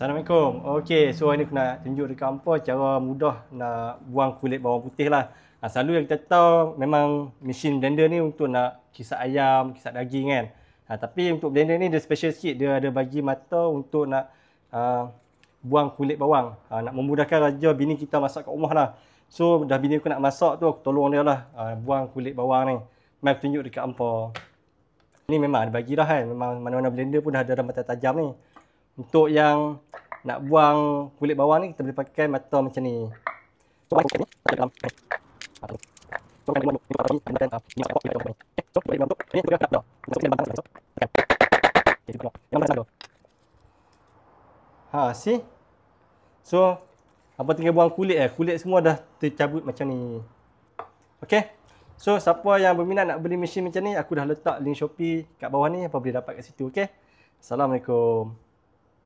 Assalamualaikum. Okey, so ini aku nak tunjuk dekat hampa cara mudah nak buang kulit bawang putih lah. Selalu yang kita tahu memang mesin blender ni untuk nak kisar ayam, kisar daging kan. Tapi untuk blender ni dia special sikit. Dia ada bagi mata untuk nak buang kulit bawang. Nak memudahkan raja bini kita masak kat rumah lah. So dah bini aku nak masak tu, aku tolong dia lah buang kulit bawang ni. Mari aku tunjuk dekat hampa. Ni memang ada bagi dah kan. Memang mana-mana blender pun dah ada mata tajam ni. Untuk yang nak buang kulit bawang ni, kita boleh pakai mata macam ni. See? So, apa tinggal buang kulit kulit semua dah tercabut macam ni. Okay? So, siapa yang berminat nak beli mesin macam ni, aku dah letak link Shopee kat bawah ni, apa boleh dapat kat situ, okay? Assalamualaikum.